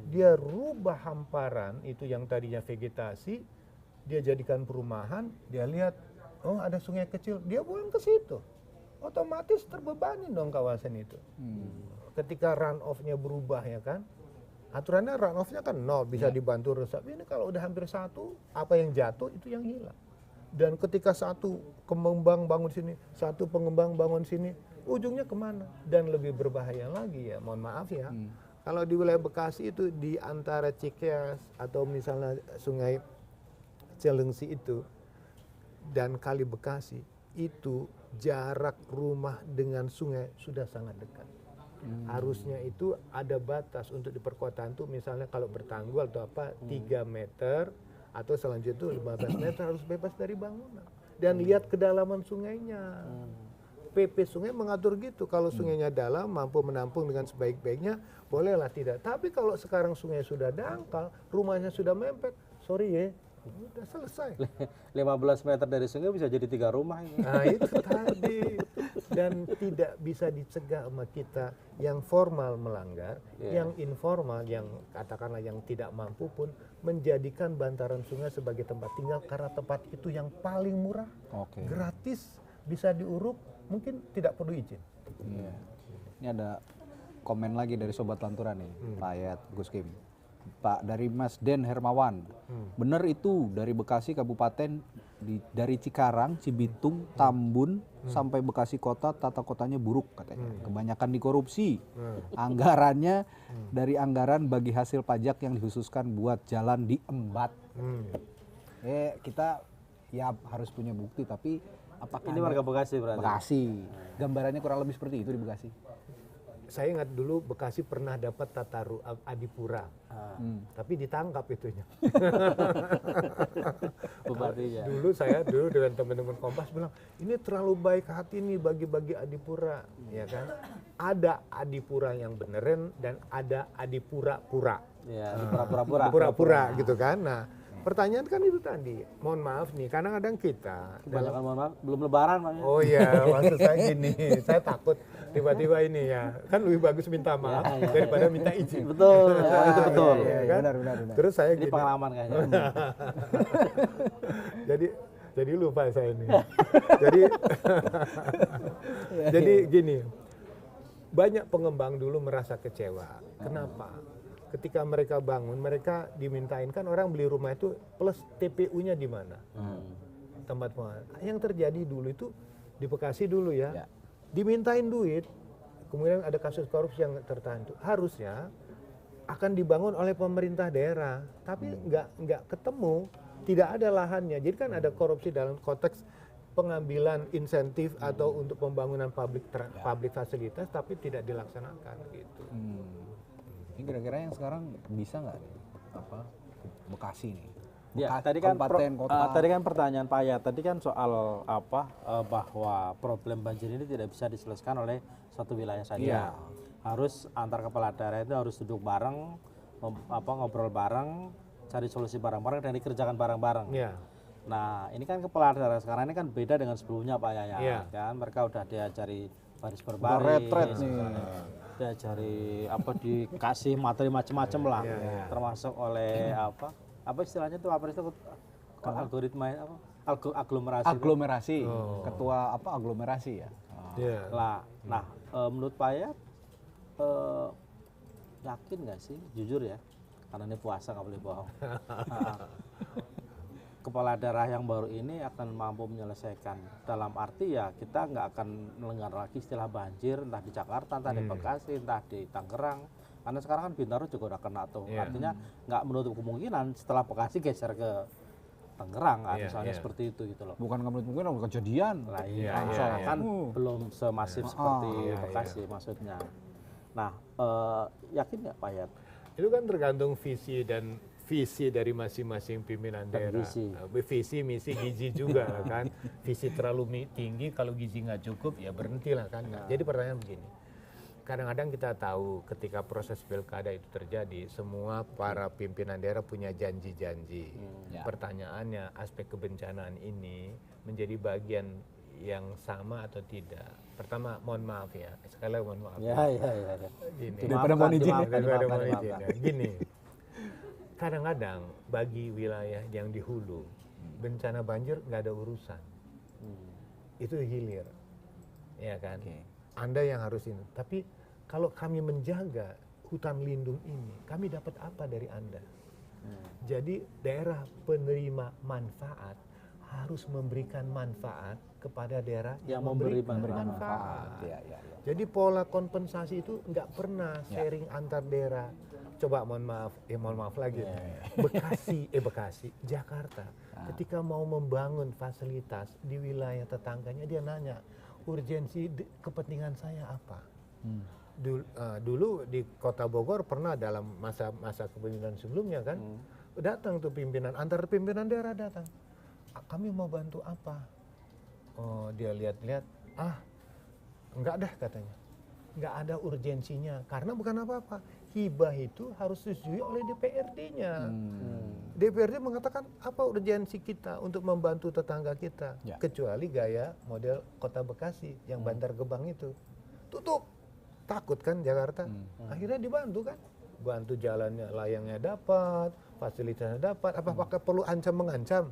Dia rubah hamparan itu yang tadinya vegetasi, dia jadikan perumahan, dia lihat, oh ada sungai kecil, dia buang ke situ. Otomatis terbebani dong kawasan itu. Ketika run off-nya berubah ya kan, aturannya run off-nya kan nol, bisa dibantu resapi. Ini kalau udah hampir 1, apa yang jatuh itu yang hilang. Dan ketika satu pengembang bangun sini, satu pengembang bangun sini, ujungnya kemana? Dan lebih berbahaya lagi ya, mohon maaf ya. Kalau di wilayah Bekasi itu di antara Cikeas atau misalnya Sungai Cilengsi itu dan Kali Bekasi itu jarak rumah dengan sungai sudah sangat dekat. Harusnya itu ada batas untuk di perkotaan tuh misalnya kalau bertanggul atau apa 3 meter atau selanjutnya itu 15 meter harus bebas dari bangunan. Dan lihat kedalaman sungainya. PP sungai mengatur gitu, kalau sungainya dalam mampu menampung dengan sebaik-baiknya bolehlah tidak. Tapi kalau sekarang sungai sudah dangkal, rumahnya sudah mepet, sorry ya, udah selesai. 15 meter dari sungai bisa jadi 3 rumah ini. Nah itu tadi, dan tidak bisa dicegah sama kita yang formal melanggar, yang informal, yang katakanlah yang tidak mampu pun menjadikan bantaran sungai sebagai tempat tinggal karena tempat itu yang paling murah, gratis, bisa diuruk, mungkin tidak perlu izin. Iya. Ini ada komen lagi dari Sobat Lantura nih, Pak Yayat, Gus Kim. Pak, dari Mas Den Hermawan, benar itu dari Bekasi Kabupaten, dari Cikarang, Cibitung, Tambun, sampai Bekasi Kota, tata kotanya buruk katanya. Kebanyakan dikorupsi. Anggarannya dari anggaran bagi hasil pajak yang dikhususkan buat jalan diembat. Kita ya harus punya bukti, tapi apakah Ini warga Bekasi berarti? Bekasi. Gambarannya kurang lebih seperti itu di Bekasi. Saya ingat dulu Bekasi pernah dapat Tataru Adipura, tapi ditangkap itunya. Bupatinya. Dulu dengan teman-teman Kompas bilang, ini terlalu baik hati nih bagi-bagi Adipura, ya kan? Ada Adipura yang beneran dan ada Adipura-pura. Ya, pura-pura. Pura-pura gitu kan. Nah, pertanyaan kan itu tadi. Mohon maaf nih, kadang-kadang kita Kebanyakan mohon maaf, belum lebaran Pak. Oh iya, maksud saya gini, saya takut tiba-tiba ini ya, kan lebih bagus minta maaf daripada minta izin. Betul, itu betul. Iya, kan? Benar. Terus saya Ini gini, pengalaman kayaknya. jadi lupa saya ini. jadi gini, banyak pengembang dulu merasa kecewa. Kenapa? Ketika mereka bangun, mereka dimintain kan orang beli rumah itu plus TPU-nya di mana? Tempat pengadaan. Yang terjadi dulu itu di Bekasi dulu ya. Dimintain duit, kemudian ada kasus korupsi yang tertentu. Harusnya akan dibangun oleh pemerintah daerah, tapi nggak ketemu, tidak ada lahannya. Jadi kan ada korupsi dalam konteks pengambilan insentif atau untuk pembangunan public fasilitas, tapi tidak dilaksanakan gitu. Ini kira-kira yang sekarang bisa nggak nih, Bekasi nih? Ya, Bekasi, kabupaten, kota. tadi kan pertanyaan Pak Yayat, tadi kan soal bahwa problem banjir ini tidak bisa diselesaikan oleh satu wilayah saja. Harus antar kepala daerah itu harus duduk bareng, ngobrol bareng, cari solusi bareng-bareng dan dikerjakan bareng-bareng. Nah, ini kan kepala daerah sekarang ini kan beda dengan sebelumnya Pak Yayat, kan mereka udah diajari baris berbaris, diajari dikasih materi macam-macam lah, termasuk oleh apa istilahnya tuh algoritma aglomerasi. Ketua aglomerasi ya. Nah, menurut Pak Yayat yakin nggak sih, jujur ya, karena ini puasa nggak boleh bohong, kepala daerah yang baru ini akan mampu menyelesaikan, dalam arti ya kita nggak akan melanggar lagi istilah banjir entah di Jakarta, entah di Bekasi, entah di Tangerang. Karena sekarang kan Bintaro juga udah kena tuh, artinya nggak menutup kemungkinan setelah Bekasi geser ke Tangerang, misalnya seperti itu gitu loh. Bukan nggak menutup kemungkinan, udah kejadian. Lah kan belum semasif seperti Bekasi maksudnya. Nah, yakin nggak Pak Yayat? Itu kan tergantung visi dari masing-masing pimpinan daerah. Visi, misi, gizi juga kan. Visi terlalu tinggi, kalau gizi nggak cukup ya berhentilah kan. Jadi pertanyaan begini. Kadang-kadang kita tahu ketika proses pilkada itu terjadi, semua para pimpinan daerah punya janji-janji. Pertanyaannya, aspek kebencanaan ini menjadi bagian yang sama atau tidak? Pertama, mohon maaf ya, sekali lagi mohon maaf. Gini. Daripada mohon izin. Gini, kadang-kadang bagi wilayah yang di hulu, bencana banjir nggak ada urusan. Itu hilir, ya kan? Anda yang harus ini. Tapi kalau kami menjaga hutan lindung ini, kami dapat apa dari Anda? Jadi daerah penerima manfaat harus memberikan manfaat kepada daerah yang memberikan manfaat. Jadi pola kompensasi itu nggak pernah sharing antar daerah. Coba mohon maaf lagi. Bekasi, Jakarta. Ketika mau membangun fasilitas di wilayah tetangganya, dia nanya, urgensi kepentingan saya apa? Dulu di Kota Bogor pernah dalam masa kepemimpinan sebelumnya kan, datang tuh pimpinan, antar pimpinan daerah datang. Kami mau bantu apa? Oh, dia lihat-lihat, enggak dah katanya. Enggak ada urgensinya, karena bukan apa-apa. hibah itu harus disetujui oleh DPRD-nya. DPRD mengatakan apa urgensi kita untuk membantu tetangga kita, Ya. kecuali gaya model Kota Bekasi yang Bantar Gebang itu tutup, takut kan Jakarta, akhirnya dibantu kan, bantu jalannya, layangnya dapat, fasilitasnya dapat, apakah perlu ancam mengancam?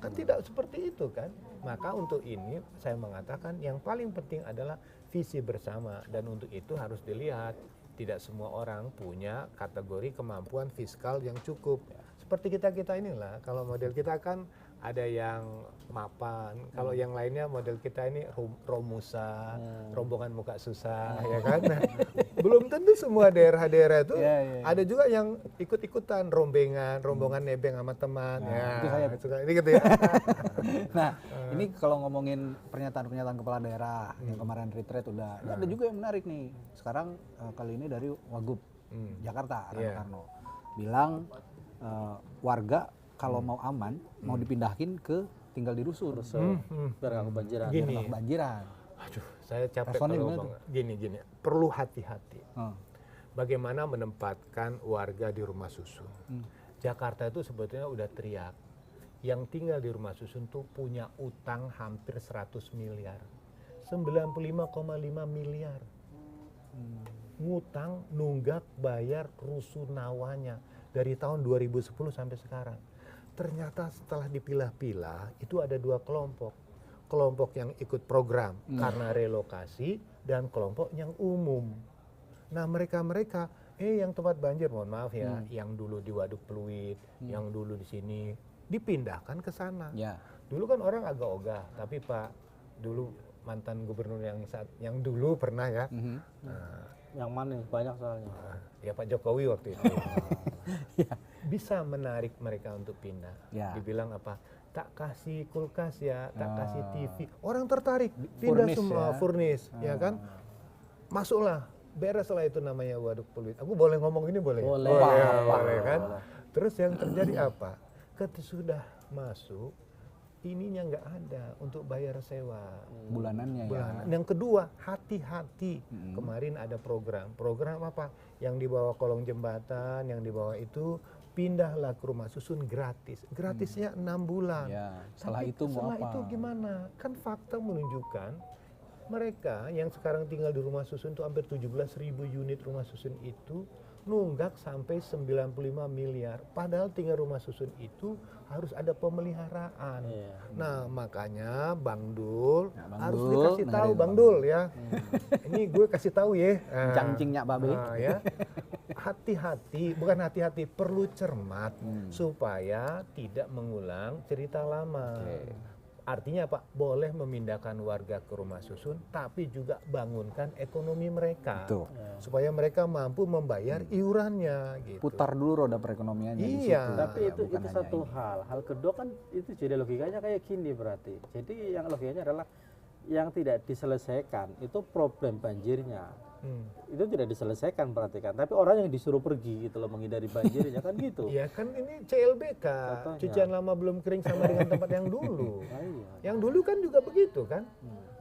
Kan tidak seperti itu kan. Maka untuk ini saya mengatakan yang paling penting adalah visi bersama, dan untuk itu harus dilihat tidak semua orang punya kategori kemampuan fiskal yang cukup. Seperti kita inilah, kalau model kita kan ada yang mapan, kalau yang lainnya model kita ini romusa, rombongan muka susah, ya kan. Nah, belum tentu semua daerah-daerah itu ada juga yang ikut-ikutan rombongan nebeng sama teman. itu saya. Suka ini gitu ya. Nah, ini kalau ngomongin pernyataan-pernyataan kepala daerah yang kemarin retreat udah, ada juga yang menarik nih. Sekarang kali ini dari Wagub Jakarta, Rano Karno, bilang warga kalau mau aman, mau dipindahin ke tinggal di rusun, Biar nggak kebanjiran. Gini. nggak kebanjiran. Aduh, saya capek Responnya kalau gimana ngomong. Gini, perlu hati-hati. Oh. Bagaimana menempatkan warga di rumah susun. Jakarta itu sebetulnya udah teriak. Yang tinggal di rumah susun tuh punya utang hampir 100 miliar. 95,5 miliar. Ngutang, nunggak, bayar rusunawanya dari tahun 2010 sampai sekarang. Ternyata setelah dipilah-pilah itu ada dua kelompok. Kelompok yang ikut program karena relokasi dan kelompok yang umum. Nah mereka-mereka, yang tempat banjir, mohon maaf ya, yang dulu di Waduk Pluit, yang dulu di sini, dipindahkan ke sana. Ya. Dulu kan orang agak ogah, tapi Pak, dulu mantan gubernur yang dulu pernah ya, Yang mana nih? Banyak soalnya. ya Pak Jokowi waktu itu, bisa menarik mereka untuk pindah. Ya. Dibilang apa? Tak kasih kulkas ya, tak kasih TV. Orang tertarik, pindah Furnis semua, ya. furnis, ya kan? Masuklah, bereslah itu namanya Waduk Pluit. Aku boleh ngomong ini boleh? Boleh. Boleh kan? Terus yang terjadi apa? Ketika sudah masuk, ininya nggak ada untuk bayar sewa. Bulanannya Bulanan. ya. Yang kedua, hati-hati. Kemarin ada program apa? Yang di bawah kolong jembatan, yang di bawah itu pindahlah ke rumah susun gratis. Gratisnya 6 bulan. Ya, setelah Tapi itu mau setelah apa? itu gimana? Kan fakta menunjukkan mereka yang sekarang tinggal di rumah susun itu hampir 17.000 unit rumah susun itu nunggak sampai 95 miliar. Padahal tinggal rumah susun itu harus ada pemeliharaan. Iya. Nah makanya Bang Dul Ya, Bang harus Dul, dikasih tahu dengerin Bang Dul ya. Ini gue kasih tahu ya. Cangcingnya babe. Ya. Hati-hati, bukan hati-hati, perlu cermat supaya tidak mengulang cerita lama. Artinya Pak, boleh memindahkan warga ke rumah susun, tapi juga bangunkan ekonomi mereka. Betul. Supaya mereka mampu membayar iurannya. Gitu. Putar dulu roda perekonomiannya di Iya. situ. Tapi itu Bukan hanya satu ini. hal. Hal kedua kan itu jadi logikanya kayak gini berarti. Jadi yang logikanya adalah yang tidak diselesaikan itu problem banjirnya. Itu tidak diselesaikan berarti kan. Tapi orang yang disuruh pergi gitu loh menghindari banjirnya kan gitu. Iya kan ini CLBK, Contohnya. cucian lama belum kering sama dengan tempat yang dulu. Ah, iya. Yang dulu kan juga begitu kan.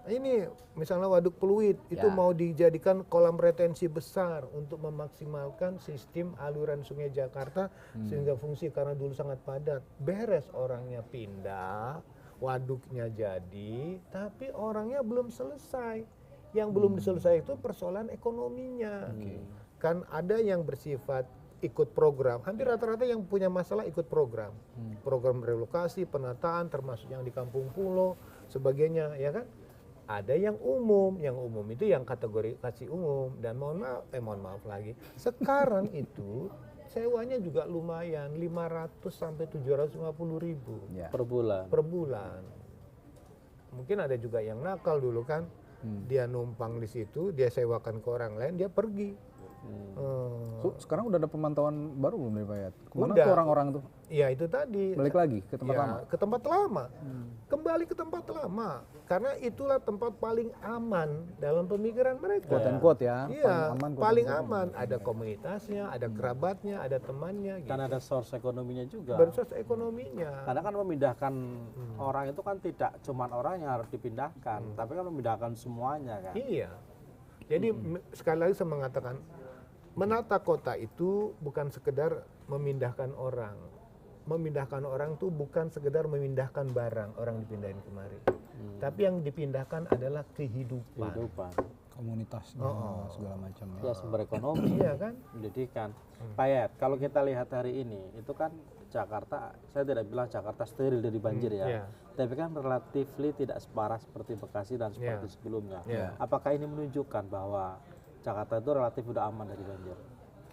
Ini misalnya Waduk Pluit itu Ya. mau dijadikan kolam retensi besar untuk memaksimalkan sistem aliran sungai Jakarta sehingga fungsi karena dulu sangat padat. Beres orangnya pindah, waduknya jadi, tapi orangnya belum selesai. Yang belum diselesaikan itu persoalan ekonominya. Kan ada yang bersifat ikut program, hampir rata-rata yang punya masalah ikut program. Program relokasi, penataan, termasuk yang di kampung pulau, sebagainya, ya kan? Ada yang umum itu yang kategori kasih umum. Dan mohon maaf lagi, sekarang itu sewanya juga lumayan, 500 sampai 750 ribu Ya. Per bulan. per bulan. Mungkin ada juga yang nakal dulu kan, dia numpang di situ, dia sewakan ke orang lain, dia pergi. So, sekarang udah ada pemantauan baru belum dari Pak Yat? Kemana Udah. tuh orang-orang tuh? Ya itu tadi. Balik lagi ke tempat Ya, lama? ke tempat lama. Kembali ke tempat lama. Karena itulah tempat paling aman dalam pemikiran mereka. Quote and quote ya? Iya, quote paling and quote. aman. Ada komunitasnya, ada kerabatnya, ada temannya. Gitu. Kan ada source ekonominya juga. Bersos ekonominya. Karena kan memindahkan orang itu kan tidak cuma orang yang harus dipindahkan, tapi kan memindahkan semuanya kan. Iya. Jadi sekali lagi saya mengatakan menata kota itu bukan sekedar memindahkan orang. Memindahkan orang tuh bukan sekedar memindahkan barang, orang dipindahin kemari. Tapi yang dipindahkan adalah kehidupan. Komunitasnya segala macam Ya sumber ekonomi, Iya kan? pendidikan. Pak Yayat, kalau kita lihat hari ini, itu kan Jakarta, saya tidak bilang Jakarta steril dari banjir ya, Iya. tapi kan relatifly tidak separah seperti Bekasi dan seperti Iya. sebelumnya. Iya. Apakah ini menunjukkan bahwa Jakarta itu relatif udah aman dari banjir?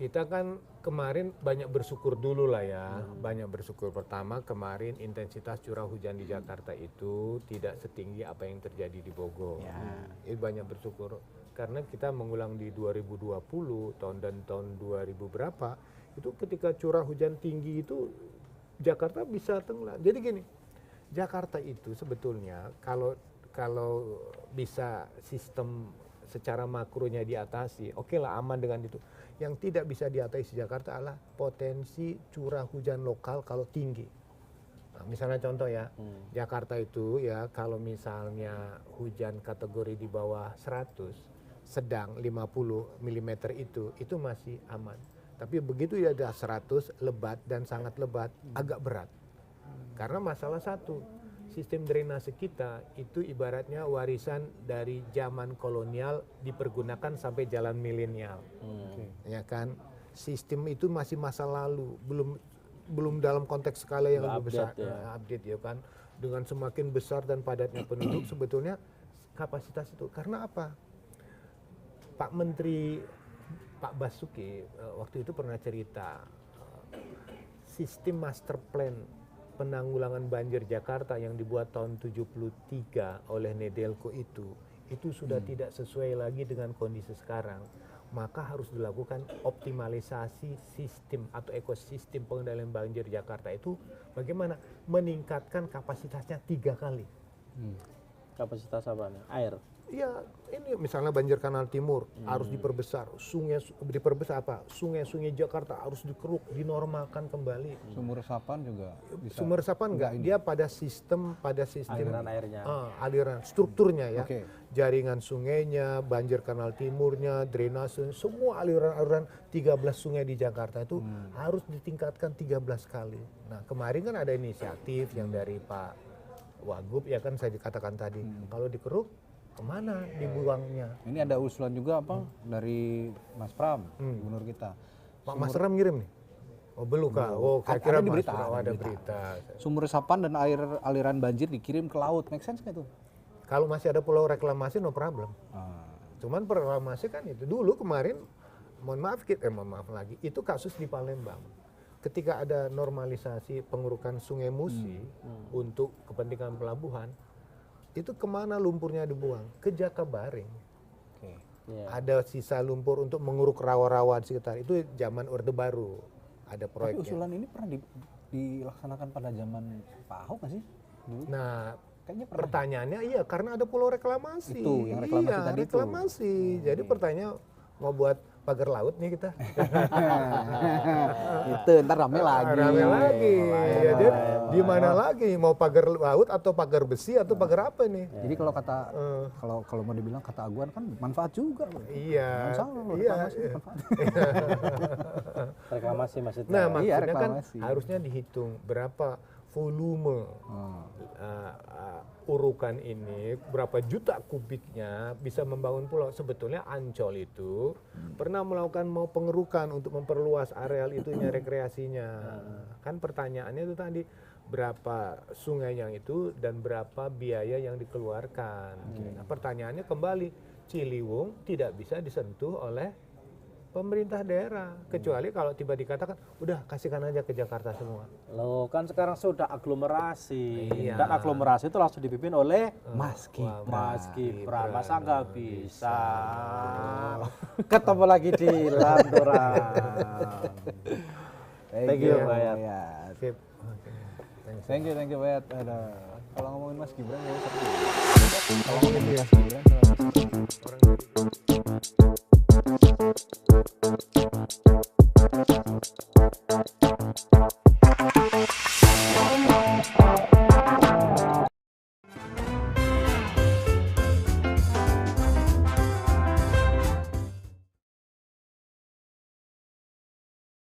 Kita kan kemarin banyak bersyukur dulu lah ya, banyak bersyukur. Pertama kemarin intensitas curah hujan di Jakarta itu tidak setinggi apa yang terjadi di Bogor. Itu banyak bersyukur karena kita mengulang di 2020 tahun 2000 berapa itu ketika curah hujan tinggi itu Jakarta bisa tenggelam. Jadi gini, Jakarta itu sebetulnya kalau bisa sistem secara makronya diatasi, oke lah aman dengan itu. Yang tidak bisa diatasi Jakarta adalah potensi curah hujan lokal kalau tinggi. Nah, misalnya contoh ya, Jakarta itu ya kalau misalnya hujan kategori di bawah 100, sedang 50 mm itu masih aman. Tapi begitu ya ada 100, lebat dan sangat lebat, agak berat. Karena masalah satu, sistem drainase kita itu ibaratnya warisan dari zaman kolonial dipergunakan sampai zaman milenial. Ya kan? Sistem itu masih masa lalu, belum dalam konteks skala yang lebih besar. Update ya kan. Dengan semakin besar dan padatnya penduduk sebetulnya kapasitas itu. Karena apa? Pak Menteri Pak Basuki waktu itu pernah cerita sistem master plan penanggulangan banjir Jakarta yang dibuat tahun 73 oleh Nedelko itu sudah tidak sesuai lagi dengan kondisi sekarang. Maka harus dilakukan optimalisasi sistem atau ekosistem pengendalian banjir Jakarta itu bagaimana? Meningkatkan kapasitasnya 3 kali. Kapasitas apa nih? Air? Ya ini misalnya banjir Kanal Timur harus diperbesar, diperbesar apa? Sungai-sungai Jakarta harus dikeruk, dinormalkan kembali. Sumur resapan juga bisa. Sumber resapan enggak, dia pada sistem Aliran airnya. aliran strukturnya ya. Oke. Jaringan sungainya, banjir Kanal Timurnya, drainase, semua aliran-aliran 13 sungai di Jakarta itu harus ditingkatkan 13 kali. Nah, kemarin kan ada inisiatif yang dari Pak Wagub ya kan saya dikatakan tadi, kalau dikeruk kemana dibuangnya? Ini ada usulan juga apa dari Mas Pram, gubernur kita. Pak Mas Ram ngirim nih? Oh belum kak? Oh saya kira Ada di Mas berita, Ram ada ada di berita. Sumur resapan dan aliran banjir dikirim ke laut, make sense nggak tuh? Kalau masih ada pulau reklamasi no problem. Ah. Cuman reklamasi kan itu dulu kemarin, mohon maaf lagi, itu kasus di Palembang. Ketika ada normalisasi pengurukan Sungai Musi untuk kepentingan pelabuhan, itu kemana lumpurnya dibuang? Ke Jakabaring. Oke. Ada sisa lumpur untuk menguruk rawa-rawa di sekitar. Itu zaman Orde Baru ada Tapi proyeknya. usulan ini pernah dilaksanakan pada zaman Pak Ahok nggak sih? Dulu? Nah, Kayaknya pernah. pertanyaannya iya karena ada pulau reklamasi. Itu, yang reklamasi iya, tadi itu. reklamasi. Jadi pertanyaan mau buat pagar laut nih kita. Itu ntar rame lagi. Rame lagi. Ya, dia di mana lagi? Mau pagar laut atau pagar besi atau pagar apa nih? Jadi kalau kata kalau mau dibilang kata Aguan kan manfaat juga. Iya. Jangan salah loh, Iya. reklamasi manfaat. Reklamasi maksudnya. Nah, Iya, maksudnya kan reklamasi. harusnya dihitung berapa volume urukan ini, berapa juta kubiknya bisa membangun pulau. Sebetulnya Ancol itu pernah melakukan mau pengerukan untuk memperluas areal itunya rekreasinya. Kan pertanyaannya itu tadi berapa sungai yang itu dan berapa biaya yang dikeluarkan. Nah, pertanyaannya kembali, Ciliwung tidak bisa disentuh oleh pemerintah daerah, kecuali kalau tiba dikatakan udah kasihkan aja ke Jakarta semua. Loh, kan sekarang sudah aglomerasi. Iya. Dan aglomerasi itu langsung dipimpin oleh Mas Gibran. Mas Gibran. Masa nggak bisa? Ketemu lagi di Landoran. Thank you, Pak Yayat. Sip. Thank you Bayat. Kalau ngomongin Mas Gibran ya seru. Kalau ngomongin Mas Gibran